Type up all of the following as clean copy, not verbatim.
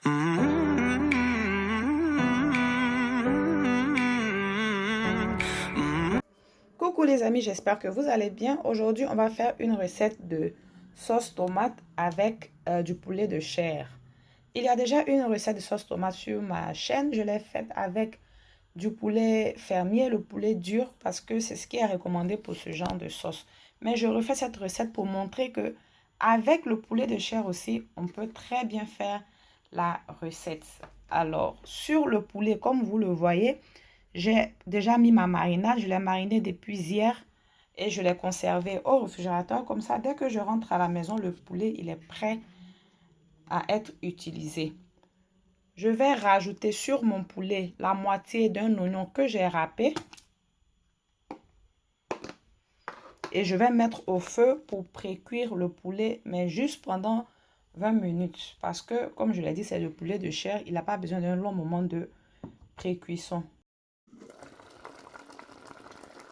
Coucou les amis, j'espère que vous allez bien. Aujourd'hui, on va faire une recette de sauce tomate avec du poulet de chair. Il y a déjà une recette de sauce tomate sur ma chaîne. Je l'ai faite avec du poulet fermier, le poulet dur, parce que c'est ce qui est recommandé pour ce genre de sauce. Mais je refais cette recette pour montrer que avec le poulet de chair aussi, on peut très bien faire la recette. Alors, sur le poulet, comme vous le voyez, j'ai déjà mis ma marinade. Je l'ai mariné depuis hier et je l'ai conservé au réfrigérateur. Comme ça, dès que je rentre à la maison, le poulet, il est prêt à être utilisé. Je vais rajouter sur mon poulet la moitié d'un oignon que j'ai râpé. Et je vais mettre au feu pour pré-cuire le poulet, mais juste pendant 20 minutes. Parce que, comme je l'ai dit, c'est le poulet de chair. Il n'a pas besoin d'un long moment de pré-cuisson.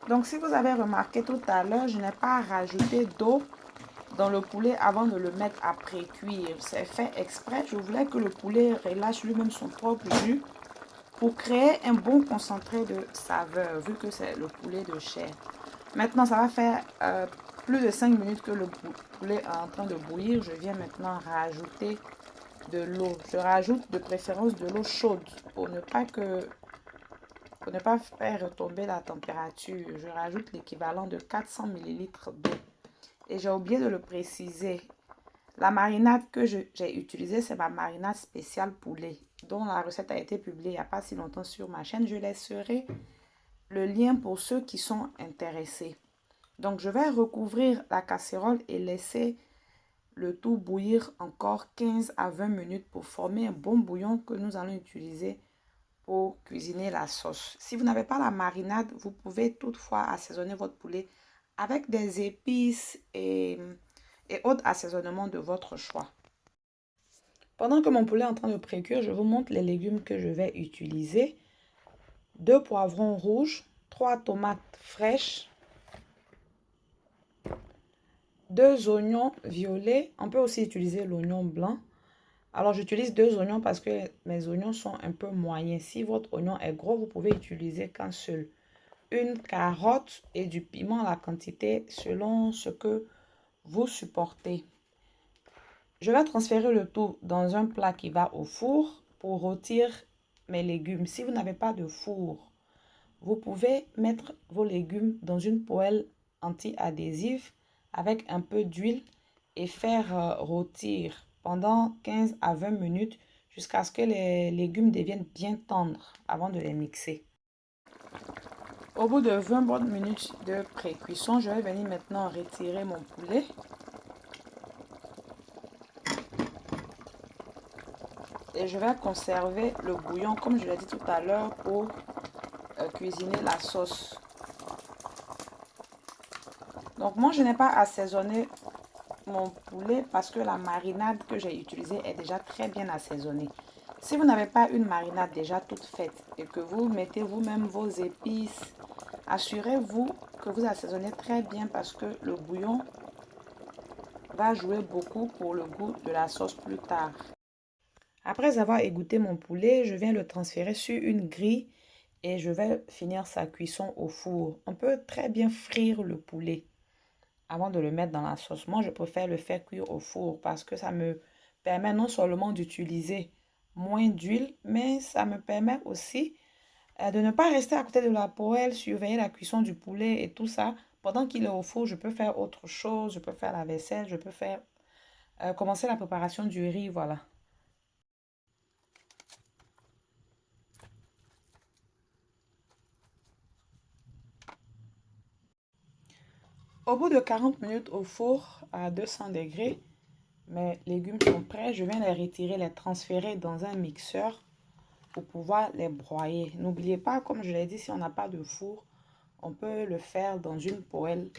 Donc, si vous avez remarqué tout à l'heure, je n'ai pas rajouté d'eau dans le poulet avant de le mettre à pré-cuire. C'est fait exprès. Je voulais que le poulet relâche lui-même son propre jus pour créer un bon concentré de saveur, vu que c'est le poulet de chair. Maintenant, ça va faire plus de 5 minutes que le poulet est en train de bouillir. Je viens maintenant rajouter de l'eau. Je rajoute de préférence de l'eau chaude pour ne pas faire retomber la température. Je rajoute l'équivalent de 400 ml d'eau. Et j'ai oublié de le préciser. La marinade que j'ai utilisée, c'est ma marinade spéciale poulet, dont la recette a été publiée il n'y a pas si longtemps sur ma chaîne. Je laisserai le lien pour ceux qui sont intéressés. Donc, je vais recouvrir la casserole et laisser le tout bouillir encore 15 à 20 minutes pour former un bon bouillon que nous allons utiliser pour cuisiner la sauce. Si vous n'avez pas la marinade, vous pouvez toutefois assaisonner votre poulet avec des épices et autres assaisonnements de votre choix. Pendant que mon poulet est en train de pré-cuire, je vous montre les légumes que je vais utiliser. 2 poivrons rouges, 3 tomates fraîches, 2 oignons violets. On peut aussi utiliser l'oignon blanc. Alors, j'utilise 2 oignons parce que mes oignons sont un peu moyens. Si votre oignon est gros, vous pouvez utiliser qu'un seul. Une carotte et du piment à la quantité selon ce que vous supportez. Je vais transférer le tout dans un plat qui va au four pour rôtir mes légumes. Si vous n'avez pas de four, vous pouvez mettre vos légumes dans une poêle anti-adhésive avec un peu d'huile et faire rôtir pendant 15 à 20 minutes jusqu'à ce que les légumes deviennent bien tendres avant de les mixer. Au bout de 20 bonnes minutes de pré-cuisson, je vais venir maintenant retirer mon poulet. Et je vais conserver le bouillon, comme je l'ai dit tout à l'heure, pour cuisiner la sauce. Donc moi, je n'ai pas assaisonné mon poulet parce que la marinade que j'ai utilisée est déjà très bien assaisonnée. Si vous n'avez pas une marinade déjà toute faite et que vous mettez vous-même vos épices, assurez-vous que vous assaisonnez très bien parce que le bouillon va jouer beaucoup pour le goût de la sauce plus tard. Après avoir égoutté mon poulet, je viens le transférer sur une grille et je vais finir sa cuisson au four. On peut très bien frire le poulet avant de le mettre dans la sauce. Moi, je préfère le faire cuire au four parce que ça me permet non seulement d'utiliser moins d'huile, mais ça me permet aussi de ne pas rester à côté de la poêle, surveiller la cuisson du poulet et tout ça. Pendant qu'il est au four, je peux faire autre chose, je peux faire la vaisselle, je peux faire commencer la préparation du riz, voilà. Au bout de 40 minutes au four à 200 degrés, mes légumes sont prêts. Je viens les retirer, les transférer dans un mixeur pour pouvoir les broyer. N'oubliez pas, comme je l'ai dit, si on n'a pas de four, on peut le faire dans une poêle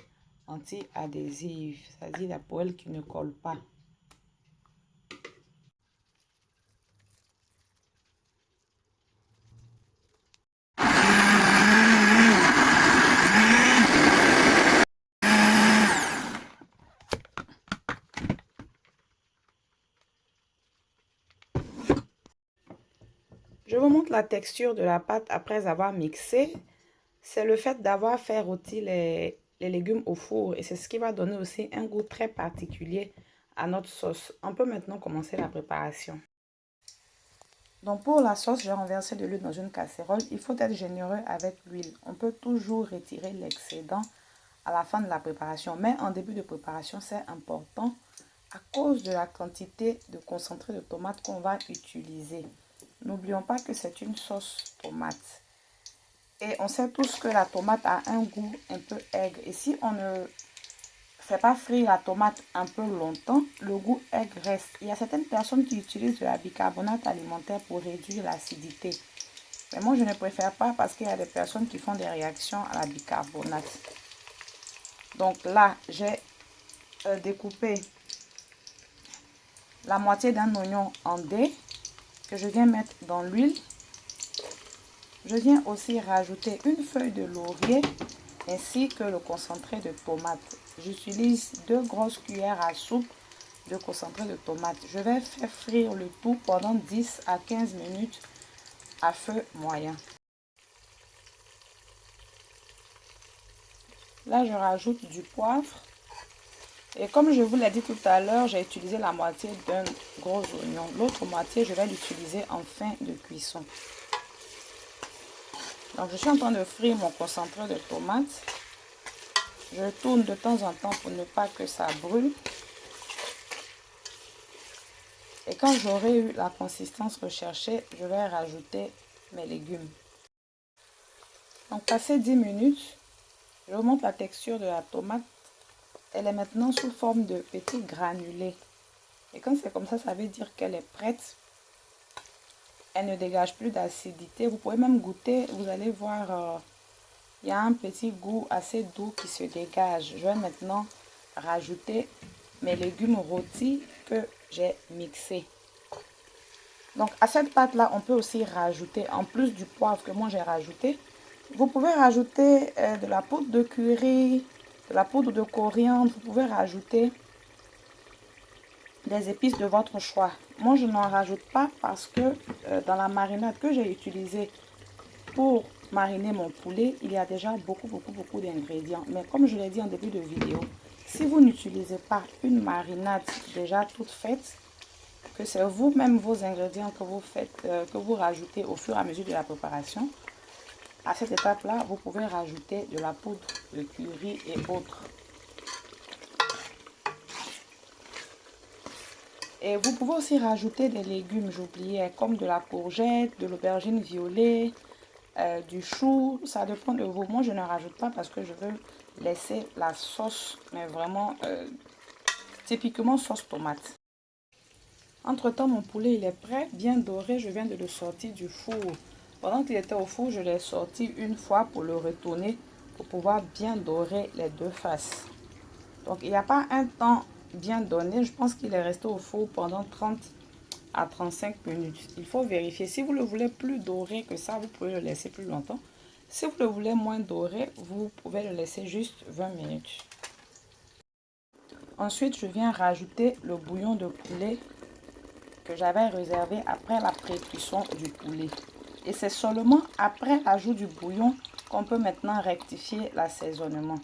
anti-adhésive, c'est-à-dire la poêle qui ne colle pas. la texture de la pâte après avoir mixé, c'est le fait d'avoir fait rôtir les légumes au four. Et c'est ce qui va donner aussi un goût très particulier à notre sauce. On peut maintenant commencer la préparation. Donc pour la sauce, j'ai renversé de l'huile dans une casserole. Il faut être généreux avec l'huile. On peut toujours retirer l'excédent à la fin de la préparation. Mais en début de préparation, c'est important à cause de la quantité de concentré de tomate qu'on va utiliser. N'oublions pas que c'est une sauce tomate. Et on sait tous que la tomate a un goût un peu aigre. Et si on ne fait pas frire la tomate un peu longtemps, le goût aigre reste. Il y a certaines personnes qui utilisent de la bicarbonate alimentaire pour réduire l'acidité. Mais moi, je ne préfère pas parce qu'il y a des personnes qui font des réactions à la bicarbonate. Donc là, j'ai découpé la moitié d'un oignon en dés que je viens mettre dans l'huile. Je viens aussi rajouter une feuille de laurier ainsi que le concentré de tomate. J'utilise 2 grosses cuillères à soupe de concentré de tomate. Je vais faire frire le tout pendant 10 à 15 minutes à feu moyen. Là, je rajoute du poivre. Et comme je vous l'ai dit tout à l'heure, j'ai utilisé la moitié d'un gros oignon. L'autre moitié, je vais l'utiliser en fin de cuisson. Donc, je suis en train de frire mon concentré de tomate. Je tourne de temps en temps pour ne pas que ça brûle. Et quand j'aurai eu la consistance recherchée, je vais rajouter mes légumes. Donc, passé 10 minutes, je remonte la texture de la tomate. Elle est maintenant sous forme de petits granulés. Et quand c'est comme ça veut dire qu'elle est prête. Elle ne dégage plus d'acidité. Vous pouvez même goûter. Vous allez voir, il y a un petit goût assez doux qui se dégage. Je vais maintenant rajouter mes légumes rôtis que j'ai mixés. Donc à cette pâte là, on peut aussi rajouter, en plus du poivre que moi j'ai rajouté, vous pouvez rajouter de la poudre de curry, de la poudre de coriandre. Vous pouvez rajouter des épices de votre choix. Moi, je n'en rajoute pas parce que dans la marinade que j'ai utilisée pour mariner mon poulet, il y a déjà beaucoup d'ingrédients. Mais comme je l'ai dit en début de vidéo, si vous n'utilisez pas une marinade déjà toute faite, que c'est vous-même vos ingrédients que vous faites, que vous rajoutez au fur et à mesure de la préparation, à cette étape-là, vous pouvez rajouter de la poudre de curry et autres. Et vous pouvez aussi rajouter des légumes, j'oubliais, comme de la courgette, de l'aubergine violet, du chou. Ça dépend de vous. Moi, je ne rajoute pas parce que je veux laisser la sauce, mais vraiment typiquement sauce tomate. Entre-temps, mon poulet il est prêt, bien doré. Je viens de le sortir du four. Pendant qu'il était au four, je l'ai sorti une fois pour le retourner pour pouvoir bien dorer les deux faces. Donc, il n'y a pas un temps bien donné. Je pense qu'il est resté au four pendant 30 à 35 minutes. Il faut vérifier. Si vous le voulez plus doré que ça, vous pouvez le laisser plus longtemps. Si vous le voulez moins doré, vous pouvez le laisser juste 20 minutes. Ensuite, je viens rajouter le bouillon de poulet que j'avais réservé après la pré-cuisson du poulet. Et c'est seulement après l'ajout du bouillon qu'on peut maintenant rectifier l'assaisonnement.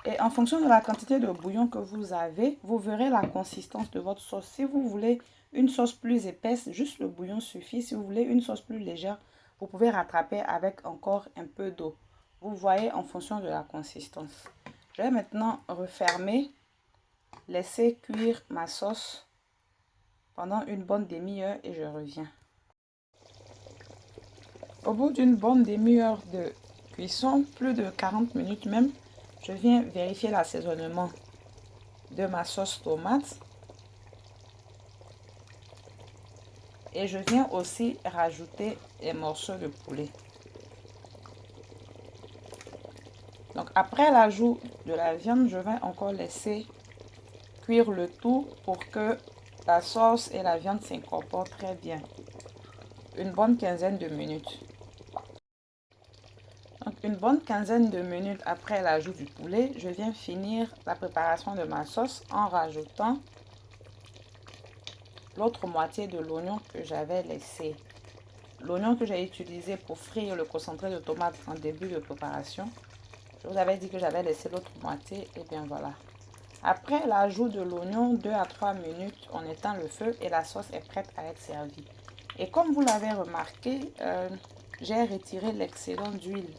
Et en fonction de la quantité de bouillon que vous avez, vous verrez la consistance de votre sauce. Si vous voulez une sauce plus épaisse, juste le bouillon suffit. Si vous voulez une sauce plus légère, vous pouvez rattraper avec encore un peu d'eau. Vous voyez en fonction de la consistance. Je vais maintenant refermer, laisser cuire ma sauce pendant une bonne demi-heure et je reviens. Au bout d'une bonne demi-heure de cuisson, plus de 40 minutes même, je viens vérifier l'assaisonnement de ma sauce tomate. Et je viens aussi rajouter les morceaux de poulet. Donc après l'ajout de la viande, je vais encore laisser cuire le tout pour que la sauce et la viande s'incorporent très bien. Une bonne quinzaine de minutes. Donc une bonne quinzaine de minutes après l'ajout du poulet, je viens finir la préparation de ma sauce en rajoutant l'autre moitié de l'oignon que j'avais laissé. L'oignon que j'ai utilisé pour frire le concentré de tomate en début de préparation. Je vous avais dit que j'avais laissé l'autre moitié et bien voilà. Après l'ajout de l'oignon, 2 à 3 minutes, on éteint le feu et la sauce est prête à être servie. Et comme vous l'avez remarqué, j'ai retiré l'excédent d'huile.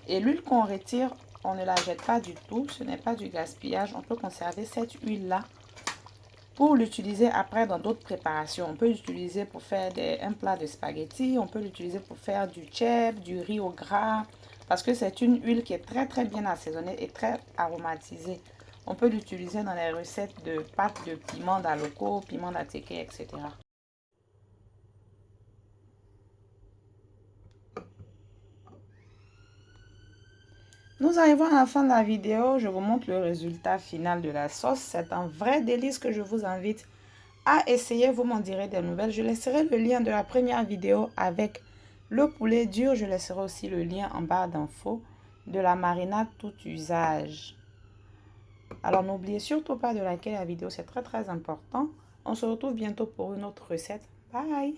Et l'huile qu'on retire, on ne la jette pas du tout, ce n'est pas du gaspillage. On peut conserver cette huile-là pour l'utiliser après dans d'autres préparations. On peut l'utiliser pour faire un plat de spaghettis, on peut l'utiliser pour faire du chèvre, du riz au gras, parce que c'est une huile qui est très bien assaisonnée et très aromatisée. On peut l'utiliser dans les recettes de pâtes de piment d'aloko, piment d'attiqué, etc. Nous arrivons à la fin de la vidéo. Je vous montre le résultat final de la sauce. C'est un vrai délice que je vous invite à essayer. Vous m'en direz des nouvelles. Je laisserai le lien de la première vidéo avec le poulet dur. Je laisserai aussi le lien en barre d'infos de la marinade tout usage. Alors n'oubliez surtout pas de liker la vidéo. C'est très important. On se retrouve bientôt pour une autre recette. Bye!